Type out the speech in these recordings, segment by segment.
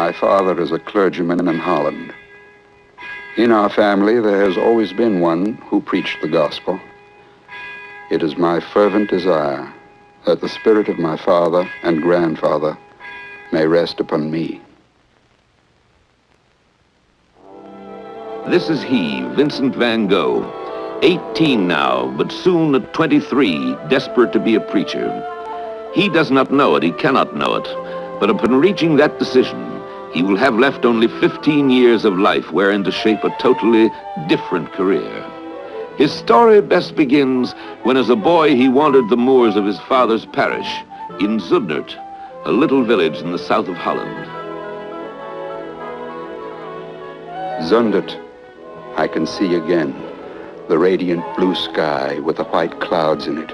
My father is a clergyman in Holland. In our family, there has always been one who preached the gospel. It is my fervent desire that the spirit of my father and grandfather may rest upon me. This is he, Vincent Van Gogh, 18 now, but soon at 23, desperate to be a preacher. He does not know it, he cannot know it, but upon reaching that decision, he will have left only 15 years of life wherein to shape a totally different career. His story best begins when as a boy he wandered the moors of his father's parish in Zundert, a little village in the south of Holland. Zundert, I can see again the radiant blue sky with the white clouds in it.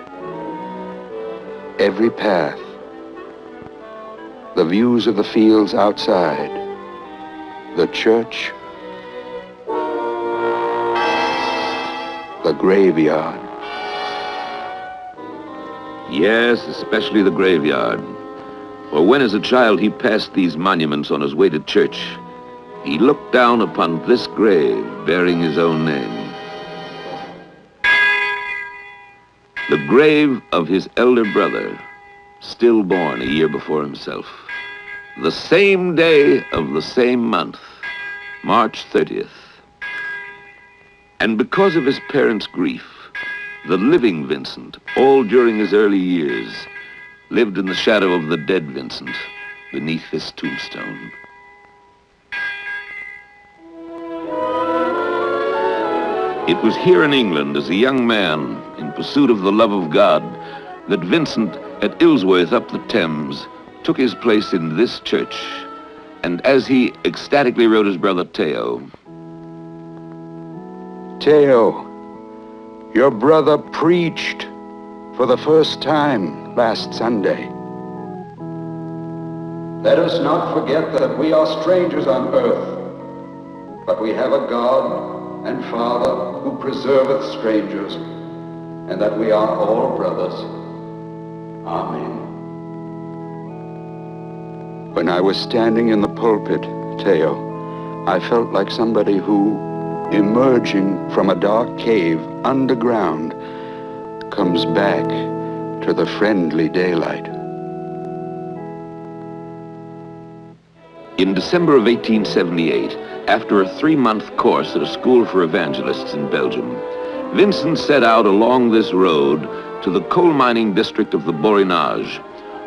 Every path, the views of the fields outside, the church, the graveyard. Yes, especially the graveyard. For when as a child he passed these monuments on his way to church, he looked down upon this grave bearing his own name. The grave of his elder brother, stillborn a year before himself. The same day of the same month, March 30th. And because of his parents' grief, the living Vincent, all during his early years, lived in the shadow of the dead Vincent beneath this tombstone. It was here in England, as a young man in pursuit of the love of God, that Vincent, at Ilsworth up the Thames, took his place in this church. And as he ecstatically wrote his brother Theo, Theo, your brother preached for the first time last Sunday. Let us not forget that we are strangers on earth, but we have a God and Father who preserveth strangers, and that we are all brothers. Amen. When I was standing in the pulpit, Theo, I felt like somebody who, emerging from a dark cave underground, comes back to the friendly daylight. In December of 1878, after a 3-month course at a school for evangelists in Belgium, Vincent set out along this road to the coal mining district of the Borinage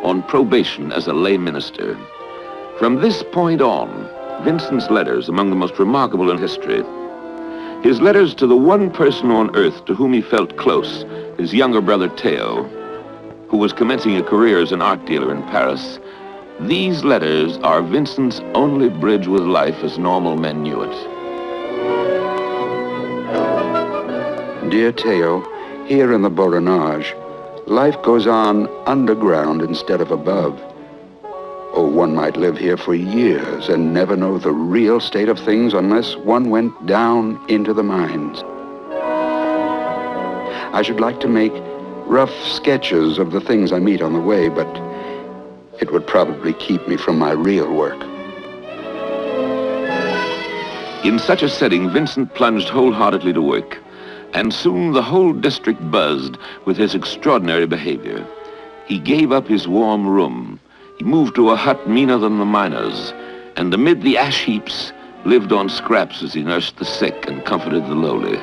on probation as a lay minister. From this point on, Vincent's letters among the most remarkable in history. His letters to the one person on earth to whom he felt close, his younger brother Theo, who was commencing a career as an art dealer in Paris. These letters are Vincent's only bridge with life as normal men knew it. Dear Theo, here in the Borinage, life goes on underground instead of above. Oh, one might live here for years and never know the real state of things unless one went down into the mines. I should like to make rough sketches of the things I meet on the way, but it would probably keep me from my real work. In such a setting, Vincent plunged wholeheartedly to work, and soon the whole district buzzed with his extraordinary behavior. He gave up his warm room. He moved to a hut meaner than the miners, and amid the ash heaps lived on scraps as he nursed the sick and comforted the lowly.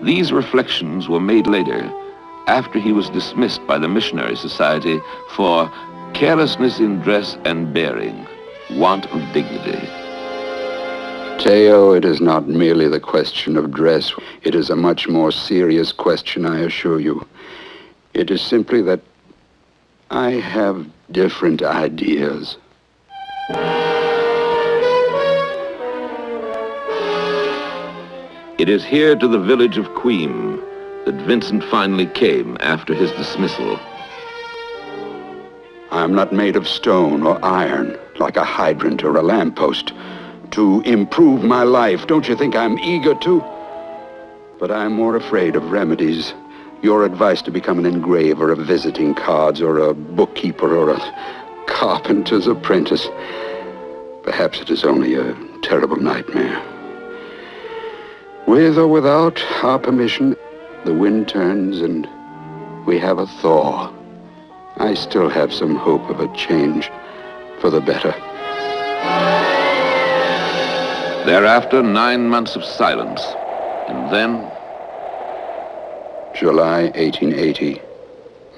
These reflections were made later, after he was dismissed by the Missionary Society for carelessness in dress and bearing, want of dignity. Theo, it is not merely the question of dress. It is a much more serious question, I assure you. It is simply that I have different ideas. It is here to the village of Queen that Vincent finally came after his dismissal. I am not made of stone or iron, like a hydrant or a lamppost, to improve my life. Don't you think I'm eager to? But I'm more afraid of remedies. Your advice to become an engraver of visiting cards or a bookkeeper or a carpenter's apprentice. Perhaps it is only a terrible nightmare. With or without our permission, the wind turns and we have a thaw. I still have some hope of a change for the better. Thereafter, 9 months of silence. And then... July 1880.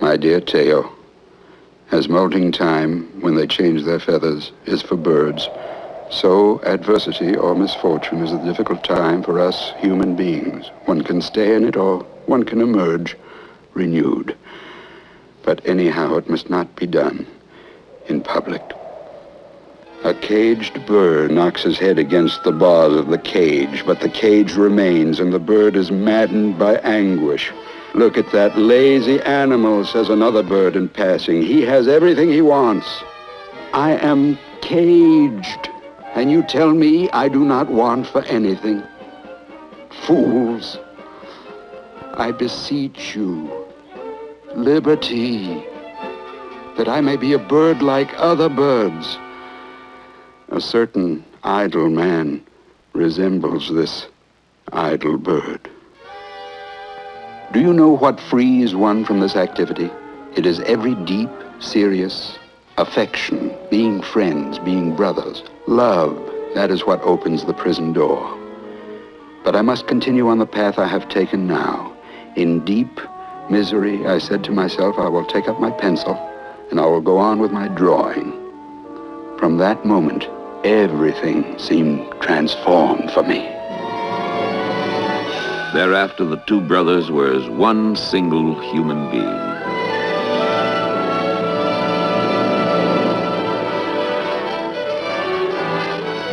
My dear Theo, as molting time, when they change their feathers, is for birds, so adversity or misfortune is a difficult time for us human beings. One can stay in it or one can emerge renewed. But anyhow, it must not be done in public. A caged bird knocks his head against the bars of the cage, but the cage remains and the bird is maddened by anguish. Look at that lazy animal, says another bird in passing. He has everything he wants. I am caged, and you tell me I do not want for anything. Fools, I beseech you, liberty, that I may be a bird like other birds. A certain idle man resembles this idle bird. Do you know what frees one from this activity? It is every deep, serious affection, being friends, being brothers. Love, that is what opens the prison door. But I must continue on the path I have taken now. In deep misery, I said to myself, I will take up my pencil and I will go on with my drawing. From that moment, everything seemed transformed for me. Thereafter, the two brothers were as one single human being.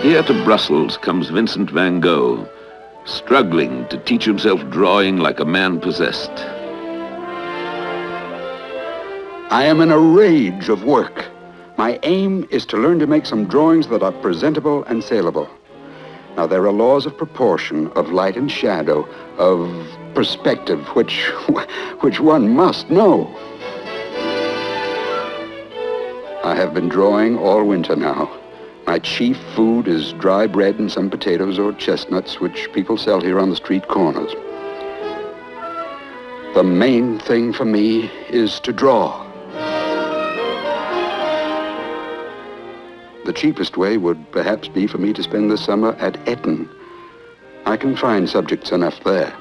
Here to Brussels comes Vincent Van Gogh, struggling to teach himself drawing like a man possessed. I am in a rage of work. My aim is to learn to make some drawings that are presentable and saleable. Now, there are laws of proportion, of light and shadow, of perspective, which one must know. I have been drawing all winter now. My chief food is dry bread and some potatoes or chestnuts, which people sell here on the street corners. The main thing for me is to draw. The cheapest way would perhaps be for me to spend the summer at Eton. I can find subjects enough there.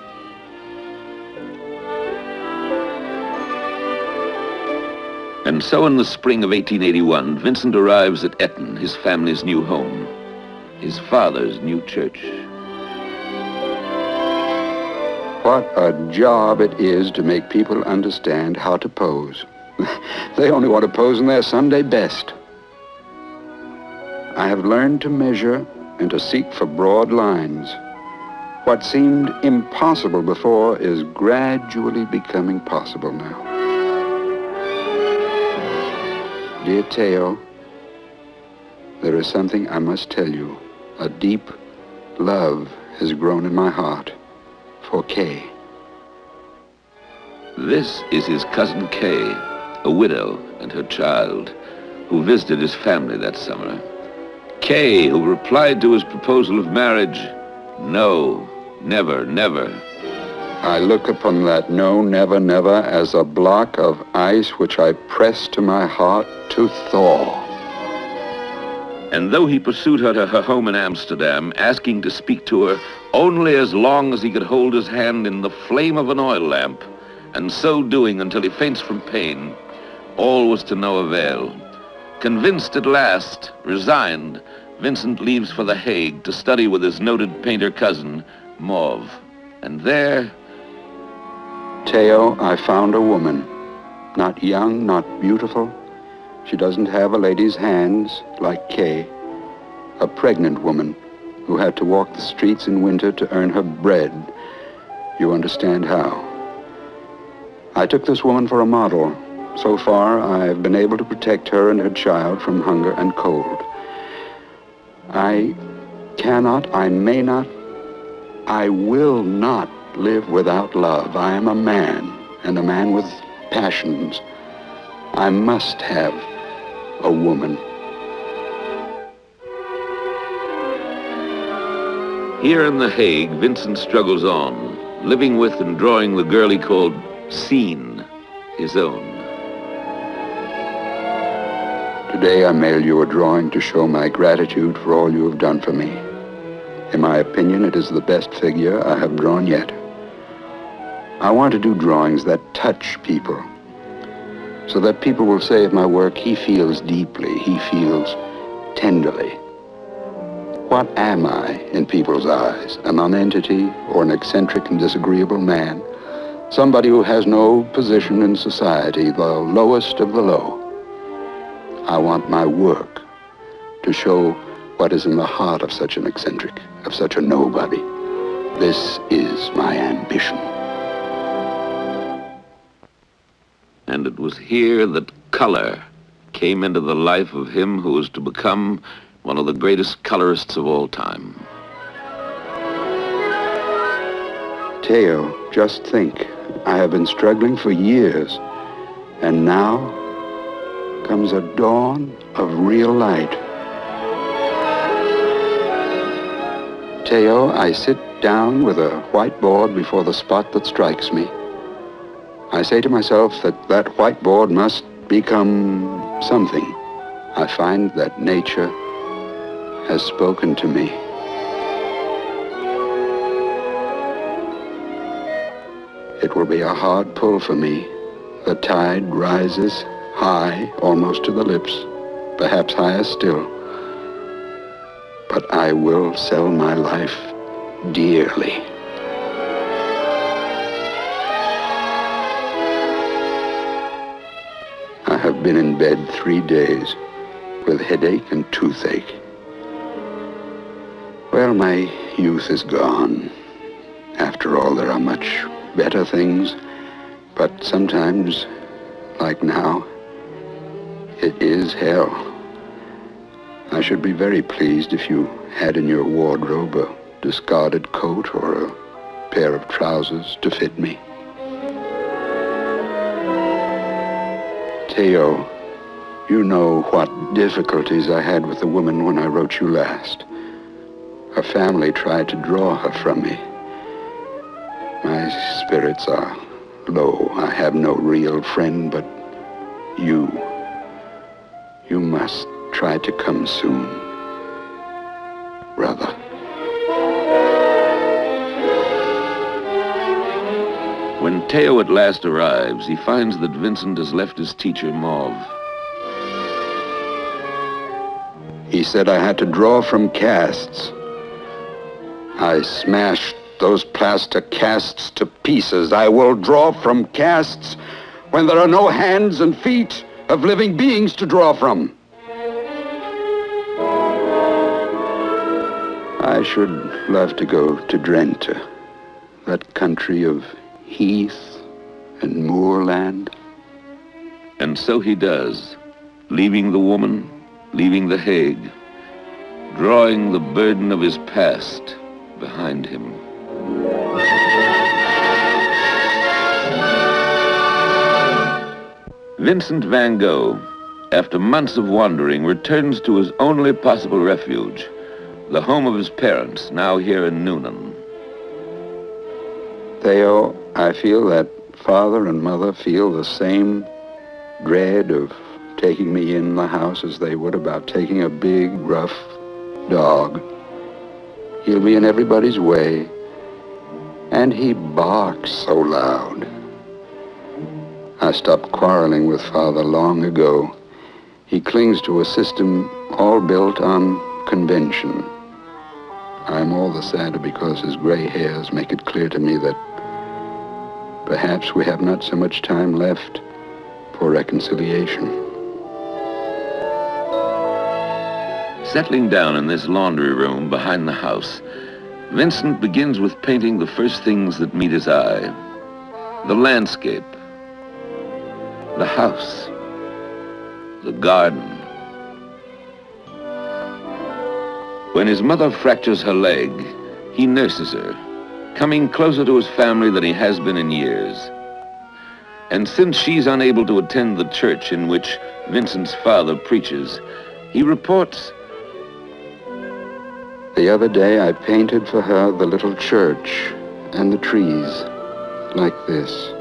And so in the spring of 1881, Vincent arrives at Eton, his family's new home, his father's new church. What a job it is to make people understand how to pose. They only want to pose in their Sunday best. I have learned to measure and to seek for broad lines. What seemed impossible before is gradually becoming possible now. Dear Theo, there is something I must tell you. A deep love has grown in my heart for Kay. This is his cousin Kay, a widow and her child, who visited his family that summer. Kay, who replied to his proposal of marriage, no, never, never. I look upon that no, never, never as a block of ice which I press to my heart to thaw. And though he pursued her to her home in Amsterdam, asking to speak to her only as long as he could hold his hand in the flame of an oil lamp, and so doing until he faints from pain, all was to no avail. Convinced at last, resigned, Vincent leaves for The Hague to study with his noted painter cousin, Mauve. And there... Theo, I found a woman. Not young, not beautiful. She doesn't have a lady's hands like Kay. A pregnant woman who had to walk the streets in winter to earn her bread. You understand how. I took this woman for a model. So far, I've been able to protect her and her child from hunger and cold. I cannot, I may not, I will not live without love. I am a man, and a man with passions. I must have a woman. Here in The Hague, Vincent struggles on, living with and drawing the girl he called Scene, his own. Today I mail you a drawing to show my gratitude for all you have done for me. In my opinion, it is the best figure I have drawn yet. I want to do drawings that touch people, so that people will say of my work, he feels deeply, he feels tenderly. What am I in people's eyes? A nonentity or an eccentric and disagreeable man? Somebody who has no position in society, the lowest of the low. I want my work to show what is in the heart of such an eccentric, of such a nobody. This is my ambition. And it was here that color came into the life of him who was to become one of the greatest colorists of all time. Theo, just think, I have been struggling for years, and now comes a dawn of real light. Theo, I sit down with a whiteboard before the spot that strikes me. I say to myself that that whiteboard must become something. I find that nature has spoken to me. It will be a hard pull for me. The tide rises high, almost to the lips, perhaps higher still. But I will sell my life dearly. I have been in bed 3 days with headache and toothache. Well, my youth is gone. After all, there are much better things, but sometimes, like now, it is hell. I should be very pleased if you had in your wardrobe a discarded coat or a pair of trousers to fit me. Theo, you know what difficulties I had with the woman when I wrote you last. Her family tried to draw her from me. My spirits are low. I have no real friend but you. You must try to come soon, brother. When Theo at last arrives, he finds that Vincent has left his teacher, Mauve. He said I had to draw from casts. I smashed those plaster casts to pieces. I will draw from casts when there are no hands and feet of living beings to draw from. I should love to go to Drenthe, that country of heath and moorland. And so he does, leaving the woman, leaving The Hague, drawing the burden of his past behind him. Vincent Van Gogh, after months of wandering, returns to his only possible refuge, the home of his parents, now here in Noonan. Theo, I feel that father and mother feel the same dread of taking me in the house as they would about taking a big, rough dog. He'll be in everybody's way, and he barks so loud. I stopped quarreling with father long ago. He clings to a system all built on convention. I'm all the sadder because his gray hairs make it clear to me that perhaps we have not so much time left for reconciliation. Settling down in this laundry room behind the house, Vincent begins with painting the first things that meet his eye. The landscape, the house, the garden. When his mother fractures her leg, he nurses her, coming closer to his family than he has been in years. And since she's unable to attend the church in which Vincent's father preaches. He reports, The other day I painted for her the little church and the trees like this.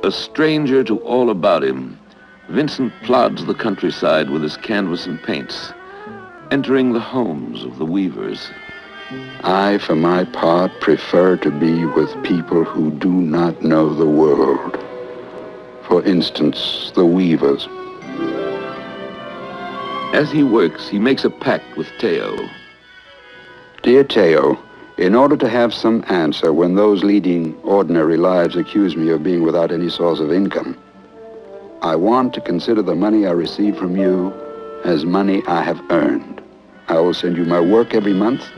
a stranger to all about him, Vincent plods the countryside with his canvas and paints, entering the homes of the weavers. I, for my part, prefer to be with people who do not know the world. For instance, the weavers. As he works, he makes a pact with Teo. Dear Teo, in order to have some answer when those leading ordinary lives accuse me of being without any source of income, I want to consider the money I receive from you as money I have earned. I will send you my work every month.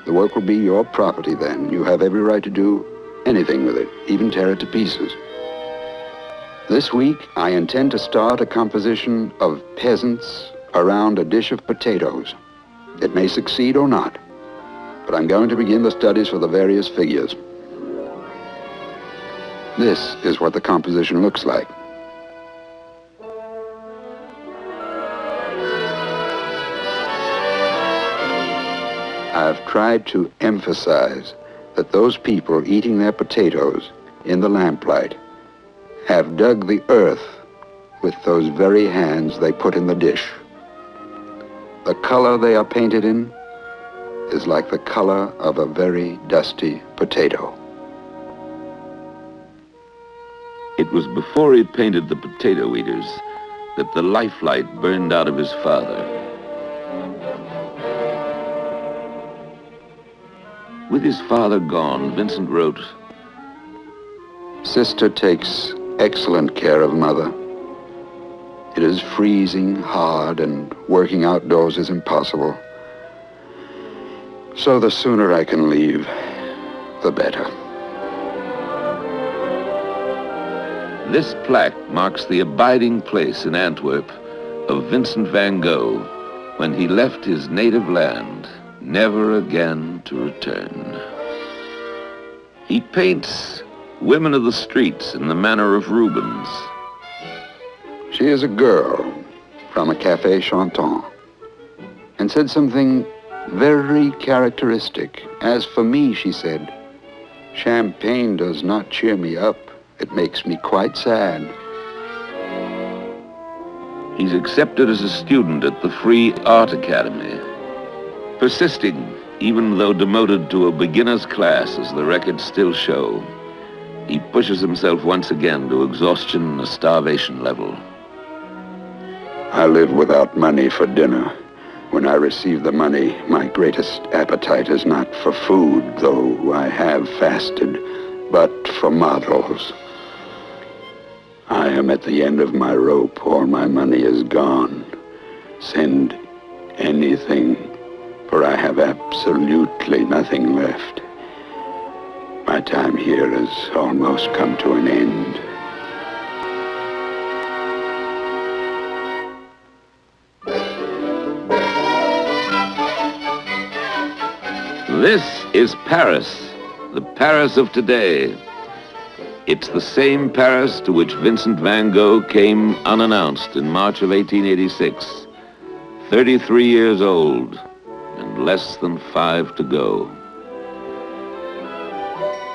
The work will be your property then. You have every right to do anything with it, even tear it to pieces. This week, I intend to start a composition of peasants around a dish of potatoes. It may succeed or not, but I'm going to begin the studies for the various figures. This is what the composition looks like. I've tried to emphasize that those people eating their potatoes in the lamplight have dug the earth with those very hands they put in the dish. The color they are painted in is like the color of a very dusty potato. It was before he painted the potato eaters that the lifelight burned out of his father. With his father gone, Vincent wrote, Sister takes excellent care of Mother. It is freezing hard and working outdoors is impossible. So the sooner I can leave, the better. This plaque marks the abiding place in Antwerp of Vincent Van Gogh when he left his native land, never again to return. He paints women of the streets in the manner of Rubens. She is a girl from a café chantant and said something very characteristic. As for me, she said, champagne does not cheer me up. It makes me quite sad. He's accepted as a student at the Free Art Academy, persisting even though demoted to a beginner's class, as the records still show. He pushes himself once again to exhaustion and a starvation level. I live without money for dinner. When I receive the money, my greatest appetite is not for food, though I have fasted, but for models. I am at the end of my rope. All my money is gone. Send anything, for I have absolutely nothing left. My time here has almost come to an end. This is Paris, the Paris of today. It's the same Paris to which Vincent Van Gogh came unannounced in March of 1886, 33 years old and less than 5 to go.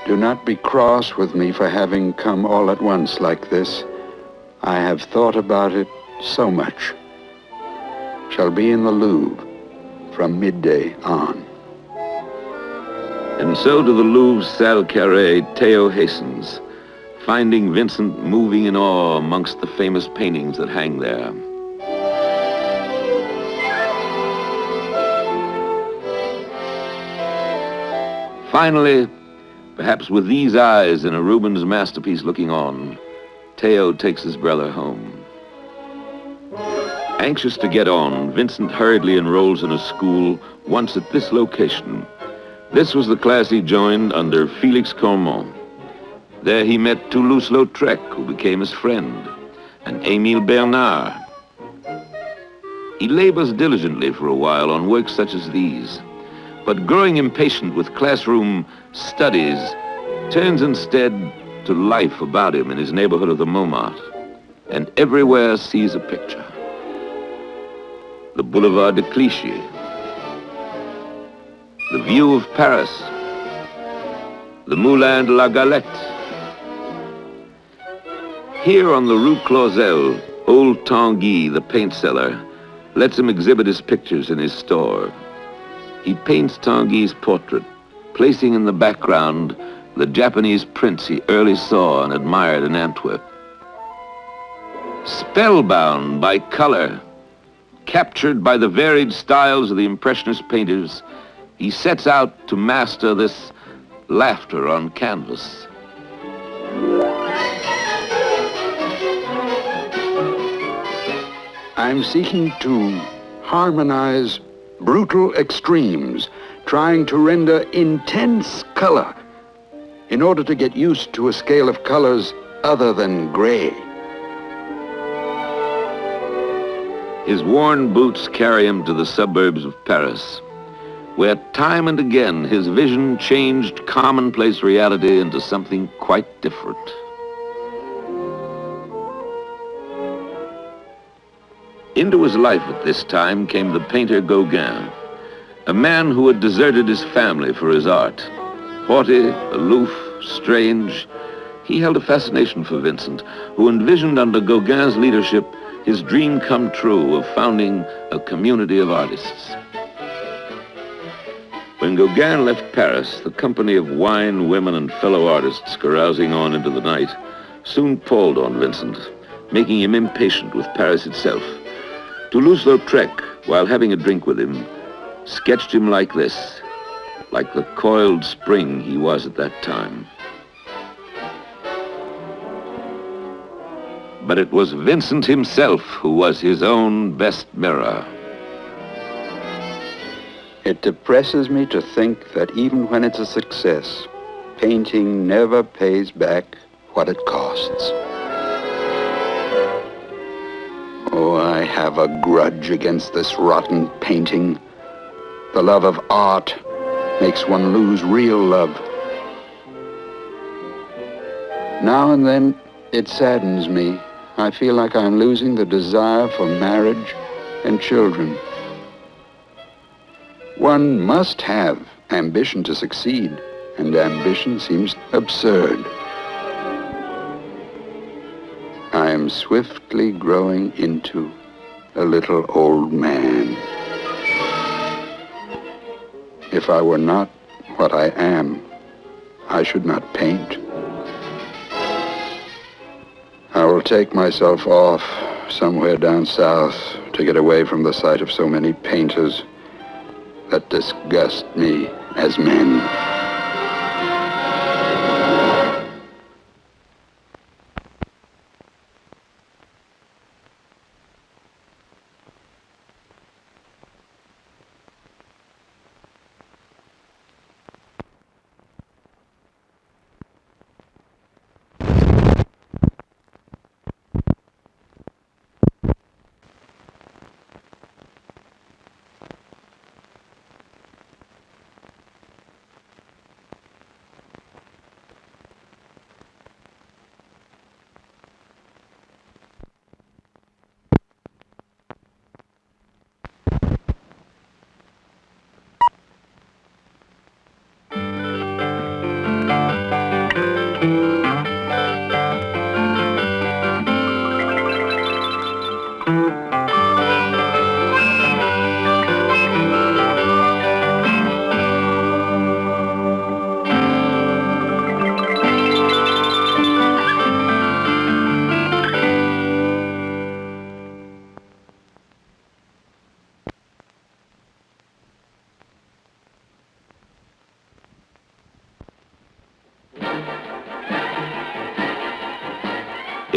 Do not be cross with me for having come all at once like this. I have thought about it so much. Shall be in the Louvre from midday on. And so to the Louvre's Salle Carré, Teo hastens, finding Vincent moving in awe amongst the famous paintings that hang there. Finally, perhaps with these eyes in a Rubens masterpiece looking on, Teo takes his brother home. Anxious to get on, Vincent hurriedly enrolls in a school once at this location. This was the class he joined under Félix Cormon. There he met Toulouse-Lautrec, who became his friend, and Émile Bernard. He labors diligently for a while on works such as these, but growing impatient with classroom studies, turns instead to life about him in his neighborhood of the Montmartre, and everywhere sees a picture. The Boulevard de Clichy, the view of Paris, the Moulin de la Galette. Here on the Rue Clausel, old Tanguy, the paint seller, lets him exhibit his pictures in his store. He paints Tanguy's portrait, placing in the background the Japanese prints he early saw and admired in Antwerp. Spellbound by color, captured by the varied styles of the Impressionist painters, he sets out to master this laughter on canvas. I'm seeking to harmonize brutal extremes, trying to render intense color in order to get used to a scale of colors other than gray. His worn boots carry him to the suburbs of Paris, where time and again his vision changed commonplace reality into something quite different. Into his life at this time came the painter Gauguin, a man who had deserted his family for his art. Haughty, aloof, strange, he held a fascination for Vincent, who envisioned under Gauguin's leadership his dream come true of founding a community of artists. When Gauguin left Paris, the company of wine, women, and fellow artists carousing on into the night soon palled on Vincent, making him impatient with Paris itself. Toulouse-Lautrec, while having a drink with him, sketched him like this, like the coiled spring he was at that time. But it was Vincent himself who was his own best mirror. It depresses me to think that even when it's a success, painting never pays back what it costs. Oh, I have a grudge against this rotten painting. The love of art makes one lose real love. Now and then, it saddens me. I feel like I'm losing the desire for marriage and children. One must have ambition to succeed, and ambition seems absurd. I am swiftly growing into a little old man. If I were not what I am, I should not paint. I will take myself off somewhere down south to get away from the sight of so many painters that disgust me as men.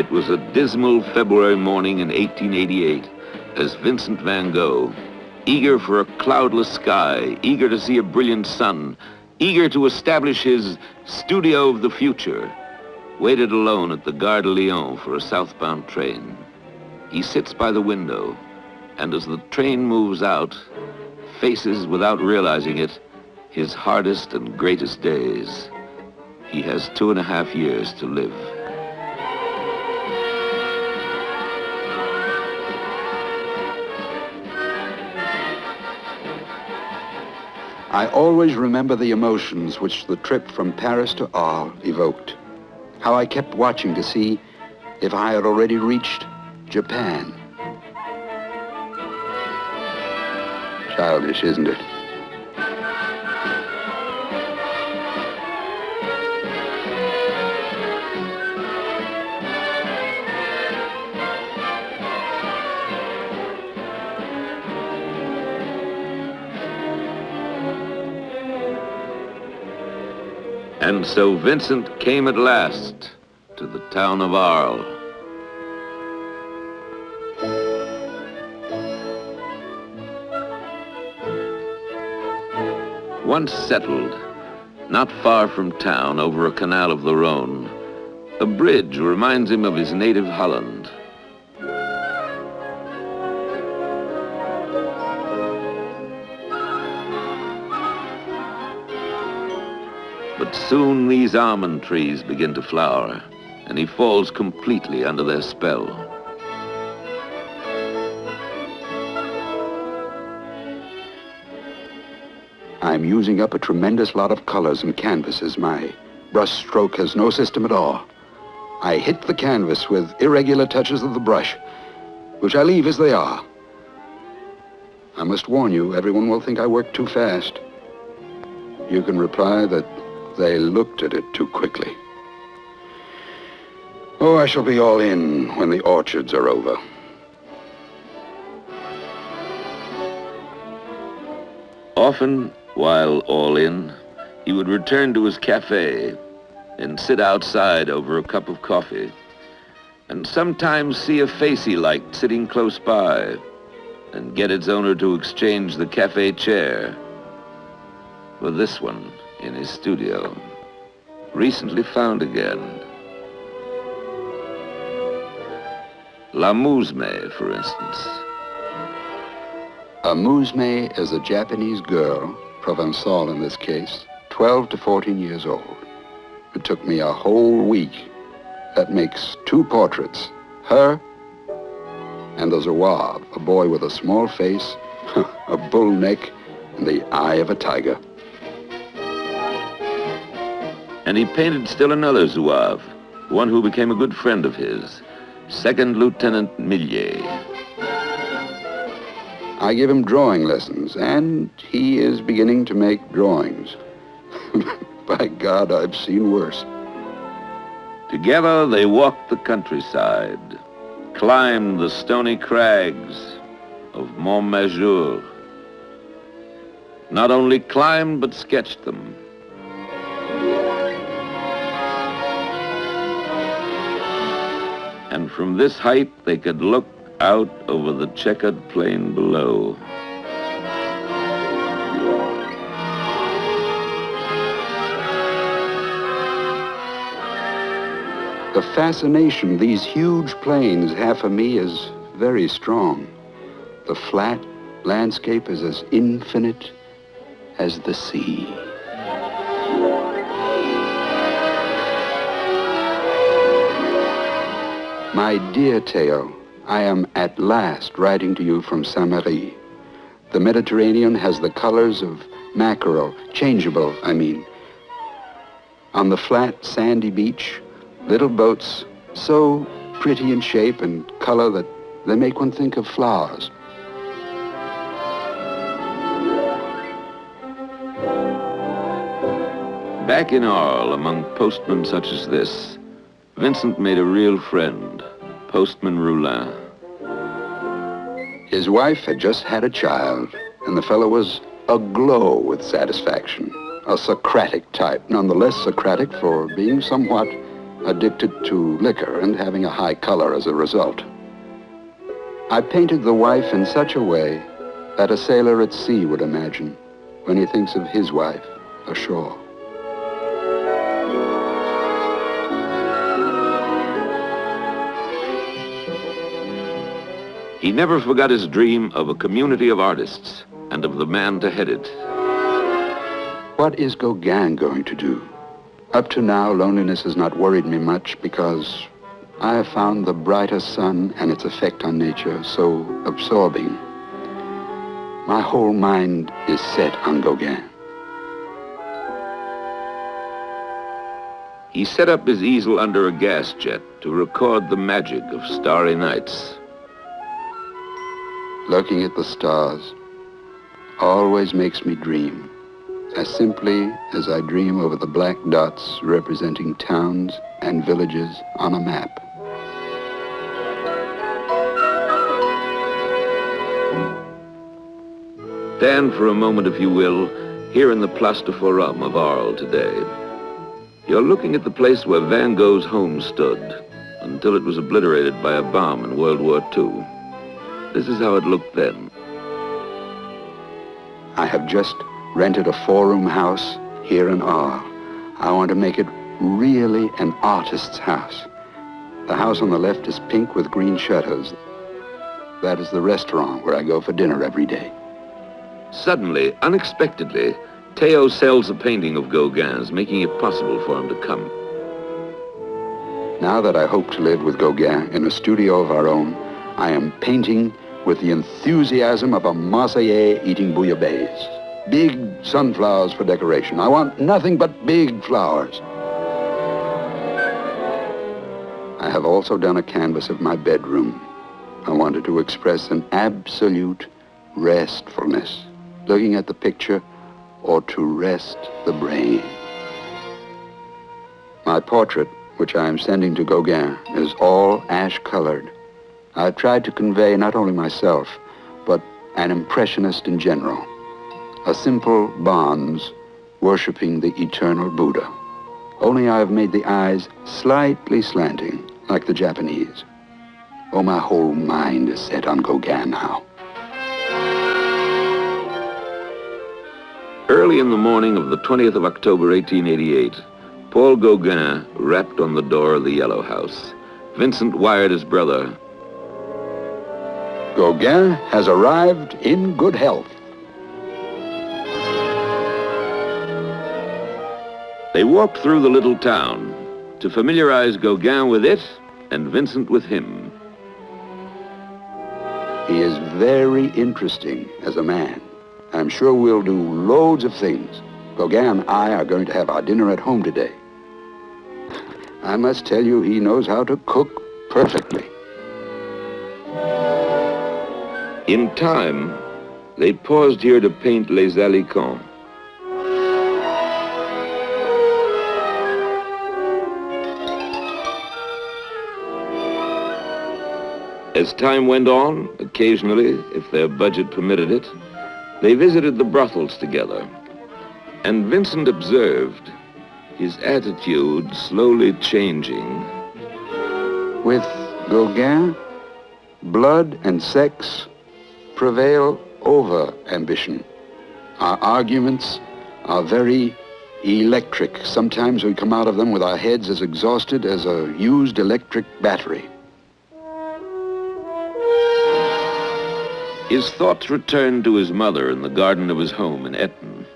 It was a dismal February morning in 1888 as Vincent Van Gogh, eager for a cloudless sky, eager to see a brilliant sun, eager to establish his studio of the future, waited alone at the Gare de Lyon for a southbound train. He sits by the window, and as the train moves out, faces without realizing it his hardest and greatest days. He has 2.5 years to live. I always remember the emotions which the trip from Paris to Arles evoked. How I kept watching to see if I had already reached Japan. Childish, isn't it? And so Vincent came at last to the town of Arles. Once settled, not far from town over a canal of the Rhone, a bridge reminds him of his native Holland. But soon these almond trees begin to flower, and he falls completely under their spell. I'm using up a tremendous lot of colors and canvases. My brush stroke has no system at all. I hit the canvas with irregular touches of the brush, which I leave as they are. I must warn you, everyone will think I work too fast. You can reply that they looked at it too quickly. Oh, I shall be all in when the orchards are over. Often, while all in, he would return to his cafe and sit outside over a cup of coffee, and sometimes see a face he liked sitting close by, and get its owner to exchange the cafe chair for this one in his studio, recently found again. La Mousme, for instance. A mousme is a Japanese girl, Provençal in this case, 12 to 14 years old. It took me a whole week. That makes 2 portraits, her and the Zouave, a boy with a small face, a bull neck, and the eye of a tiger. And he painted still another Zouave, one who became a good friend of his, Second Lieutenant Millier. I give him drawing lessons, and he is beginning to make drawings. By God, I've seen worse. Together they walked the countryside, climbed the stony crags of Montmajour. Not only climbed, but sketched them. And from this height, they could look out over the checkered plain below. The fascination these huge plains have for me is very strong. The flat landscape is as infinite as the sea. My dear Theo, I am at last writing to you from Saint-Marie. The Mediterranean has the colors of mackerel, changeable, I mean. On the flat, sandy beach, little boats, so pretty in shape and color that they make one think of flowers. Back in Arles, among postmen such as this, Vincent made a real friend, Postman Roulin. His wife had just had a child, and the fellow was aglow with satisfaction. A Socratic type, nonetheless Socratic for being somewhat addicted to liquor and having a high color as a result. I painted the wife in such a way that a sailor at sea would imagine when he thinks of his wife ashore. He never forgot his dream of a community of artists and of the man to head it. What is Gauguin going to do? Up to now, loneliness has not worried me much because I have found the brighter sun and its effect on nature so absorbing. My whole mind is set on Gauguin. He set up his easel under a gas jet to record the magic of starry nights. Looking at the stars always makes me dream, as simply as I dream over the black dots representing towns and villages on a map. Stand for a moment, if you will, here in the Place de Forum of Arles today. You're looking at the place where Van Gogh's home stood until it was obliterated by a bomb in World War II. This is how it looked then. I have just rented a 4-room house here in Arles. I want to make it really an artist's house. The house on the left is pink with green shutters. That is the restaurant where I go for dinner every day. Suddenly, unexpectedly, Theo sells a painting of Gauguin's, making it possible for him to come. Now that I hope to live with Gauguin in a studio of our own, I am painting with the enthusiasm of a Marseillais eating bouillabaisse. Big sunflowers for decoration. I want nothing but big flowers. I have also done a canvas of my bedroom. I wanted to express an absolute restfulness, looking at the picture or to rest the brain. My portrait, which I am sending to Gauguin, is all ash-colored. I've tried to convey not only myself, but an impressionist in general. A simple bonze worshipping the eternal Buddha. Only I have made the eyes slightly slanting, like the Japanese. Oh, my whole mind is set on Gauguin now. Early in the morning of the 20th of October, 1888, Paul Gauguin rapped on the door of the Yellow House. Vincent wired his brother, Gauguin has arrived in good health. They walked through the little town to familiarize Gauguin with it and Vincent with him. He is very interesting as a man. I'm sure we'll do loads of things. Gauguin and I are going to have our dinner at home today. I must tell you, he knows how to cook perfectly. In time, they paused here to paint Les Alicants. As time went on, occasionally, if their budget permitted it, they visited the brothels together. And Vincent observed his attitude slowly changing. With Gauguin, blood and sex prevail over ambition. Our arguments are very electric. Sometimes we come out of them with our heads as exhausted as a used electric battery. His thoughts returned to his mother in the garden of his home in Eton.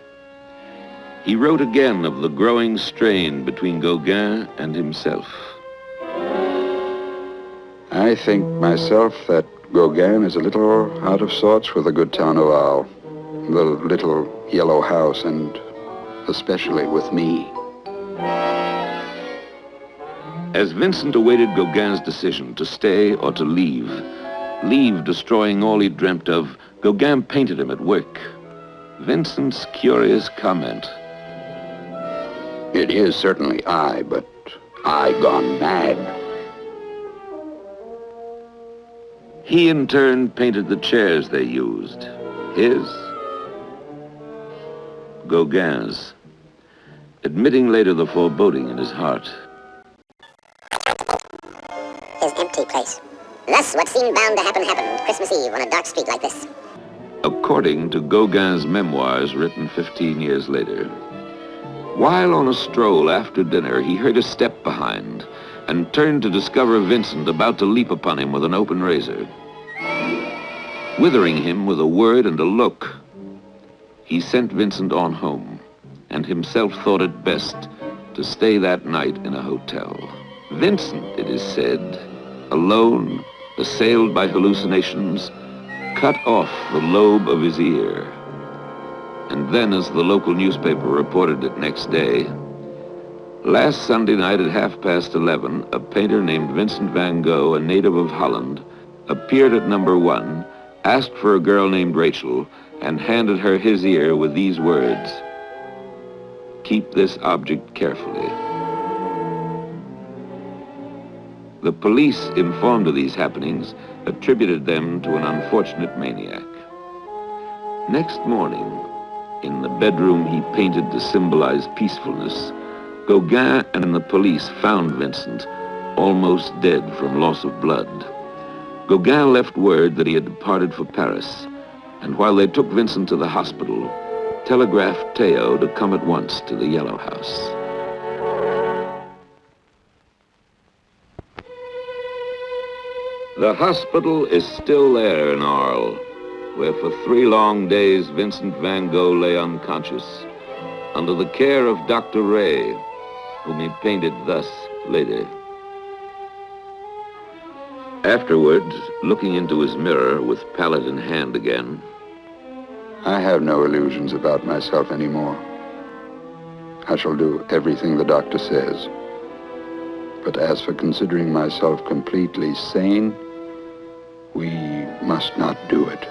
He wrote again of the growing strain between Gauguin and himself. I think myself that Gauguin is a little out of sorts with the good town of Arles, the little yellow house, and especially with me. As Vincent awaited Gauguin's decision to stay or to leave destroying all he dreamt of, Gauguin painted him at work. Vincent's curious comment. It is certainly I, but I gone mad. He in turn painted the chairs they used. His, Gauguin's, admitting later the foreboding in his heart. His empty place. Thus, what seemed bound to happen happened Christmas Eve on a dark street like this. According to Gauguin's memoirs written 15 years later. While on a stroll after dinner, he heard a step behind and turned to discover Vincent about to leap upon him with an open razor. Withering him with a word and a look, he sent Vincent on home, and himself thought it best to stay that night in a hotel. Vincent, it is said, alone, assailed by hallucinations, cut off the lobe of his ear. And then, as the local newspaper reported it next day, last Sunday night at 11:30, a painter named Vincent Van Gogh, a native of Holland, appeared at number 1, asked for a girl named Rachel, and handed her his ear with these words, "Keep this object carefully." The police, informed of these happenings, attributed them to an unfortunate maniac. Next morning, in the bedroom he painted to symbolize peacefulness, Gauguin and the police found Vincent almost dead from loss of blood. Gauguin left word that he had departed for Paris, and while they took Vincent to the hospital, telegraphed Theo to come at once to the Yellow House. The hospital is still there in Arles, where for 3 long days Vincent Van Gogh lay unconscious, under the care of Dr. Ray, whom he painted thus later. Afterwards, looking into his mirror with palette in hand again, I have no illusions about myself anymore. I shall do everything the doctor says. But as for considering myself completely sane, we must not do it.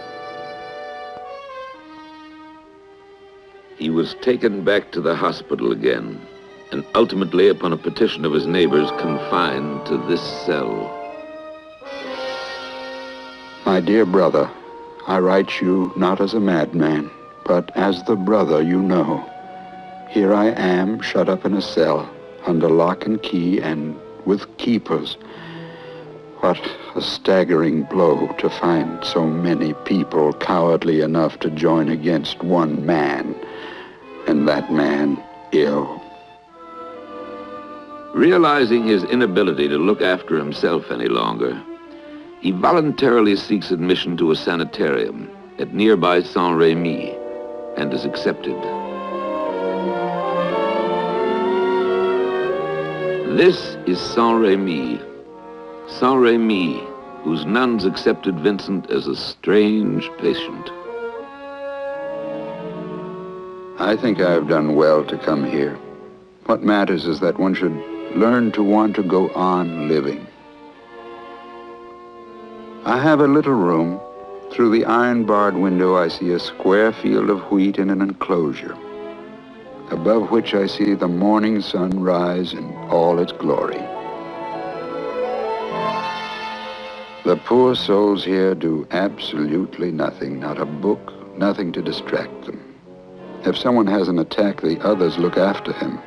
he was taken back to the hospital again, and ultimately, upon a petition of his neighbors, confined to this cell. My dear brother, I write you not as a madman, but as the brother you know. Here I am, shut up in a cell, under lock and key, and with keepers. What a staggering blow to find so many people cowardly enough to join against one man, and that man ill. Realizing his inability to look after himself any longer, he voluntarily seeks admission to a sanitarium at nearby Saint-Rémy and is accepted. This is Saint-Rémy. Saint-Rémy, whose nuns accepted Vincent as a strange patient. I think I have done well to come here. What matters is that one should learn to want to go on living. I have a little room. Through the iron-barred window, I see a square field of wheat in an enclosure, above which I see the morning sun rise in all its glory. The poor souls here do absolutely nothing, not a book, nothing to distract them. If someone has an attack, the others look after him.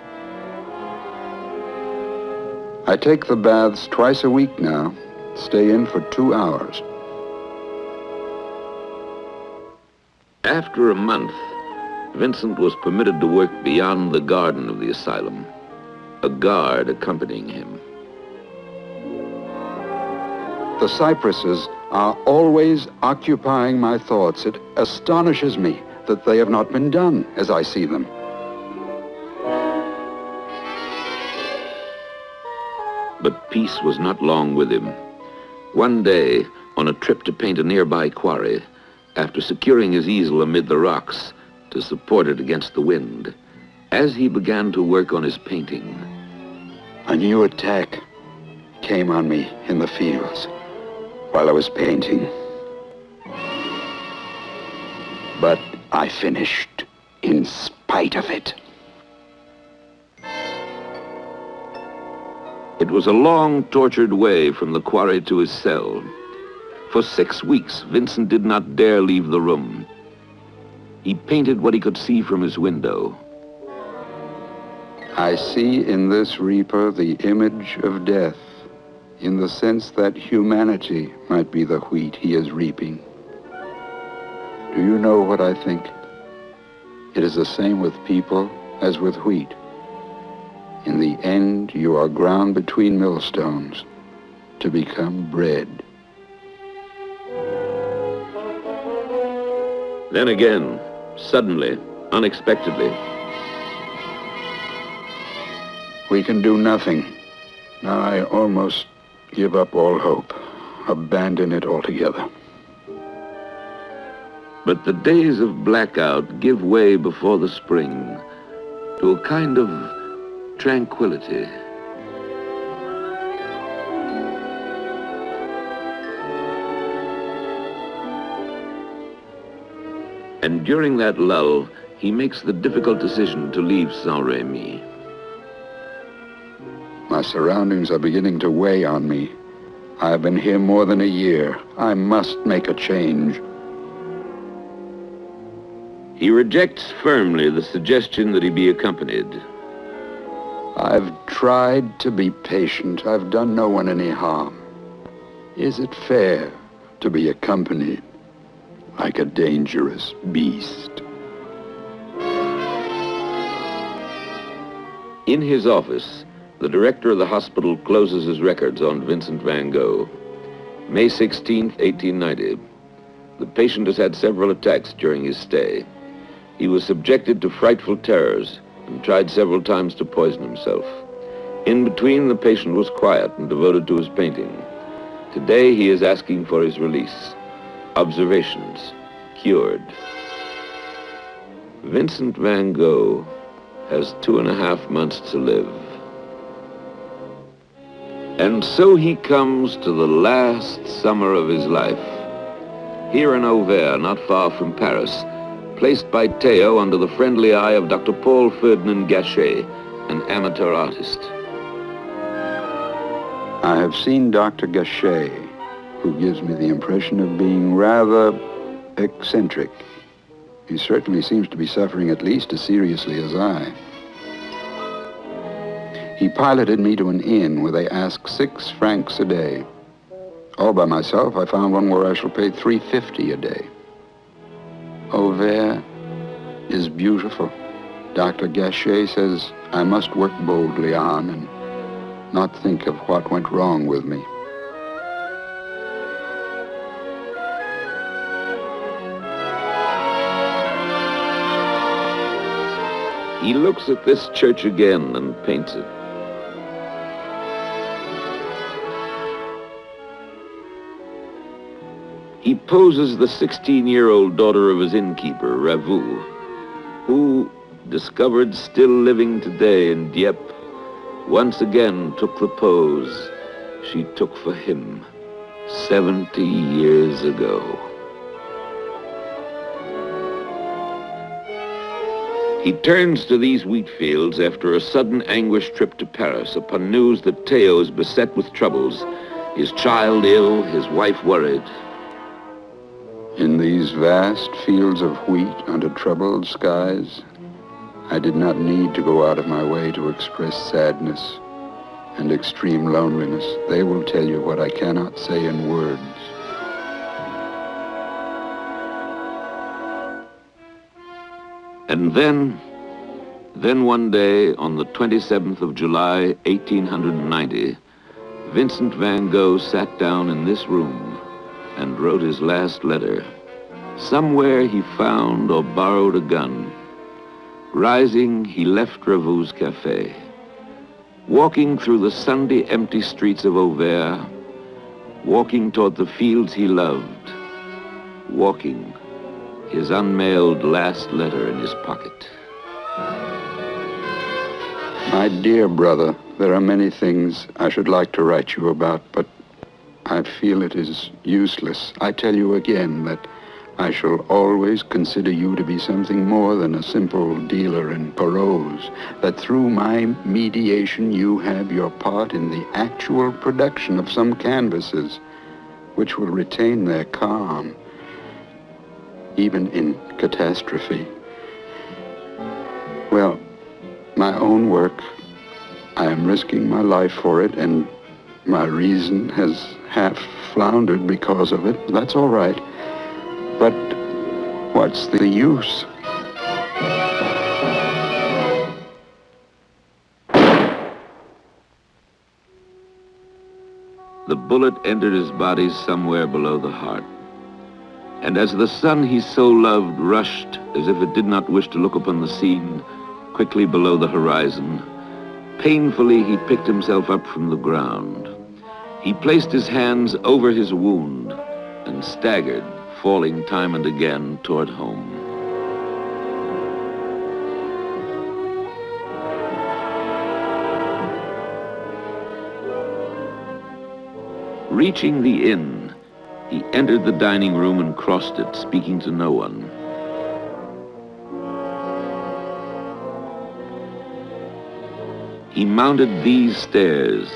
I take the baths twice a week now, stay in for 2 hours. After a month, Vincent was permitted to work beyond the garden of the asylum, a guard accompanying him. The cypresses are always occupying my thoughts. It astonishes me that they have not been done as I see them. But peace was not long with him. One day, on a trip to paint a nearby quarry, after securing his easel amid the rocks to support it against the wind, as he began to work on his painting, A new attack came on me in the fields while I was painting. But I finished in spite of it. It was a long, tortured way from the quarry to his cell. For 6 weeks, Vincent did not dare leave the room. He painted what he could see from his window. I see in this reaper the image of death, in the sense that humanity might be the wheat he is reaping. Do you know what I think? It is the same with people as with wheat. In the end, you are ground between millstones to become bread. Then again, suddenly, unexpectedly, We can do nothing. Now I almost give up all hope, abandon it altogether. But the days of blackout give way before the spring to a kind of tranquility. And during that lull, he makes the difficult decision to leave Saint-Rémy. My surroundings are beginning to weigh on me. I've been here more than a year. I must make a change. He rejects firmly the suggestion that he be accompanied. I've tried to be patient. I've done no one any harm. Is it fair to be accompanied like a dangerous beast? In his office, the director of the hospital closes his records on Vincent Van Gogh. May 16th, 1890. The patient has had several attacks during his stay. He was subjected to frightful terrors and tried several times to poison himself. In between, the patient was quiet and devoted to his painting. Today, he is asking for his release. Observations: cured. Vincent Van Gogh has 2.5 months to live. And so he comes to the last summer of his life. Here in Auvers, not far from Paris, placed by Theo under the friendly eye of Dr. Paul Ferdinand Gachet, an amateur artist. I have seen Dr. Gachet, who gives me the impression of being rather eccentric. He certainly seems to be suffering at least as seriously as I. He piloted me to an inn where they ask 6 francs a day. All by myself, I found one where I shall pay 3.50 a day. Auvers is beautiful. Dr. Gachet says I must work boldly on and not think of what went wrong with me. He looks at this church again and paints it. He poses the 16-year-old daughter of his innkeeper, Ravou, who, discovered still living today in Dieppe, once again took the pose she took for him 70 years ago. He turns to these wheat fields after a sudden anguished trip to Paris upon news that Theo is beset with troubles, his child ill, his wife worried. In these vast fields of wheat under troubled skies, I did not need to go out of my way to express sadness and extreme loneliness. They will tell you what I cannot say in words. And then one day, on the 27th of July, 1890, Vincent Van Gogh sat down in this room and wrote his last letter. Somewhere he found or borrowed a gun. Rising, he left Ravou's cafe. Walking through the Sunday empty streets of Auvers, walking toward the fields he loved, walking, his unmailed last letter in his pocket. My dear brother, there are many things I should like to write you about, but I feel it is useless. I tell you again that I shall always consider you to be something more than a simple dealer in paroles, that through my mediation you have your part in the actual production of some canvases which will retain their calm, even in catastrophe. Well, my own work, I am risking my life for it, and my reason has half floundered because of it. That's all right. But what's the use? The bullet entered his body somewhere below the heart. And as the sun he so loved rushed, as if it did not wish to look upon the scene, quickly below the horizon, Painfully, he picked himself up from the ground. He placed his hands over his wound and staggered, falling time and again toward home. Reaching the inn, he entered the dining room and crossed it, speaking to no one. He mounted these stairs.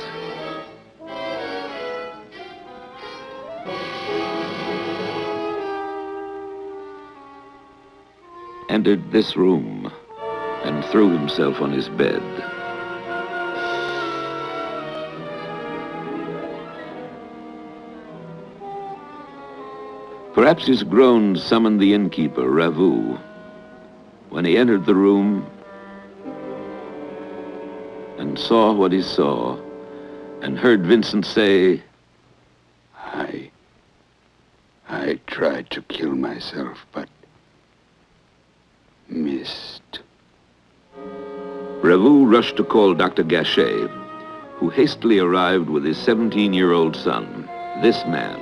Entered this room and threw himself on his bed. Perhaps his groans summoned the innkeeper, Ravu. When he entered the room and saw what he saw and heard Vincent say, I tried to kill myself, but missed. Ravu rushed to call Dr. Gachet, who hastily arrived with his 17-year-old son. This man,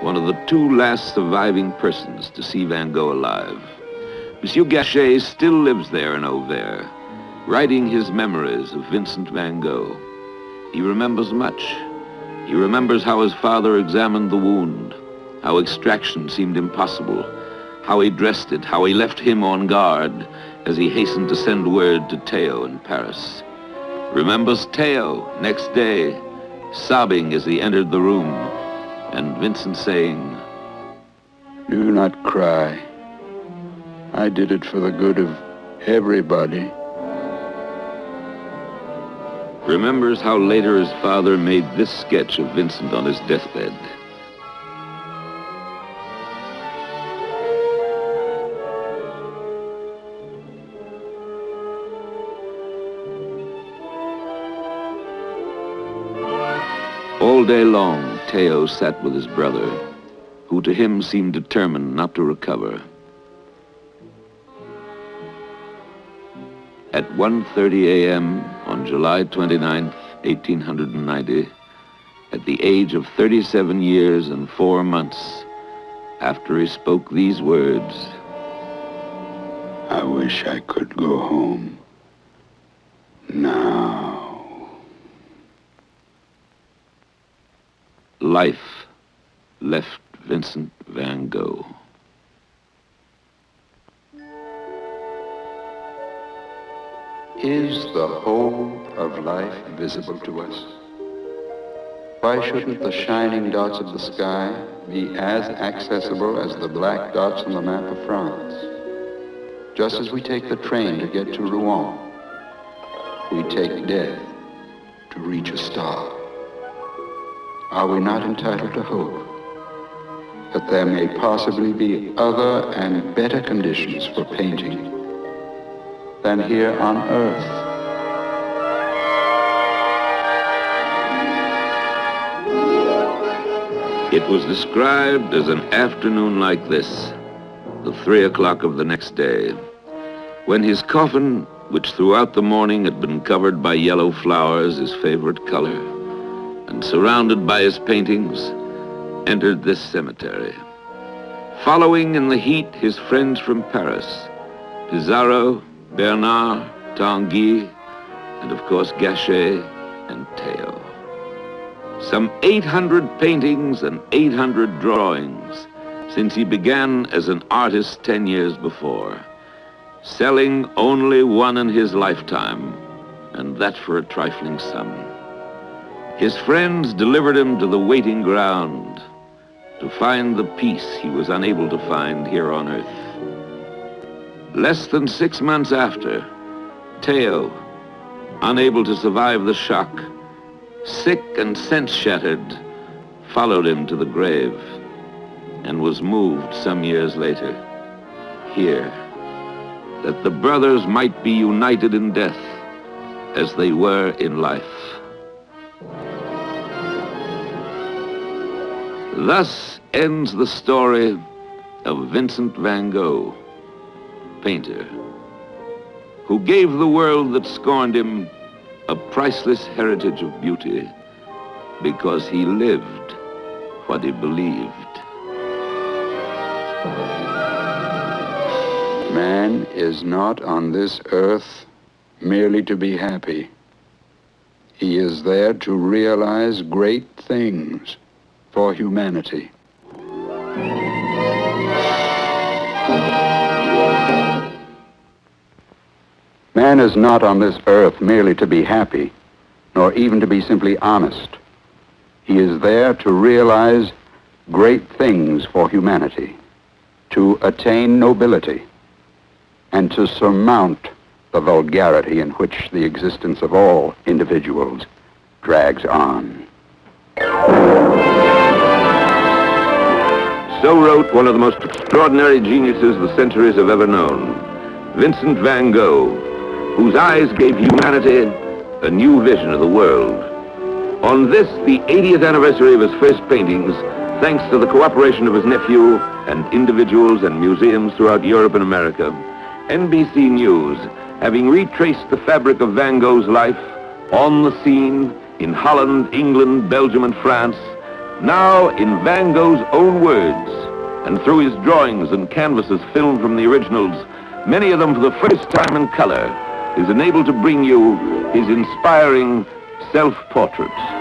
one of the two last surviving persons to see Van Gogh alive. Monsieur Gachet still lives there in Auvers, writing his memories of Vincent Van Gogh. He remembers much. He remembers how his father examined the wound, how extraction seemed impossible, how he dressed it, how he left him on guard as he hastened to send word to Theo in Paris. Remembers Theo next day, sobbing as he entered the room, and Vincent saying, "Do not cry. I did it for the good of everybody." Remembers how later his father made this sketch of Vincent on his deathbed. All day long, Theo sat with his brother, who to him seemed determined not to recover. At 1:30 a.m. on July 29th, 1890, at the age of 37 years and 4 months, after he spoke these words, I wish I could go home now. Life left Vincent Van Gogh. Is the whole of life visible to us? Why shouldn't the shining dots of the sky be as accessible as the black dots on the map of France? Just as we take the train to get to Rouen, we take death to reach a star. Are we not entitled to hope that there may possibly be other and better conditions for painting than here on Earth? It was described as an afternoon like this, the 3 o'clock of the next day, when his coffin, which throughout the morning had been covered by yellow flowers, his favorite color, and surrounded by his paintings, entered this cemetery. Following in the heat his friends from Paris, Pizarro, Bernard, Tanguy, and of course Gachet and Theo. Some 800 paintings and 800 drawings since he began as an artist 10 years before, selling only one in his lifetime, and that for a trifling sum. His friends delivered him to the waiting ground to find the peace he was unable to find here on Earth. Less than 6 months after, Theo, unable to survive the shock, sick and sense-shattered, followed him to the grave and was moved some years later, here, that the brothers might be united in death as they were in life. Thus ends the story of Vincent Van Gogh, painter, who gave the world that scorned him a priceless heritage of beauty, because he lived what he believed. Man is not on this earth merely to be happy. He is there to realize great things for humanity. Man is not on this earth merely to be happy, nor even to be simply honest. He is there to realize great things for humanity, to attain nobility, and to surmount the vulgarity in which the existence of all individuals drags on. So wrote one of the most extraordinary geniuses the centuries have ever known, Vincent Van Gogh, whose eyes gave humanity a new vision of the world. On this, the 80th anniversary of his first paintings, thanks to the cooperation of his nephew and individuals and museums throughout Europe and America, NBC News, having retraced the fabric of Van Gogh's life on the scene in Holland, England, Belgium, and France, now in Van Gogh's own words, and through his drawings and canvases filmed from the originals, many of them for the first time in color, is enabled to bring you his inspiring self-portraits.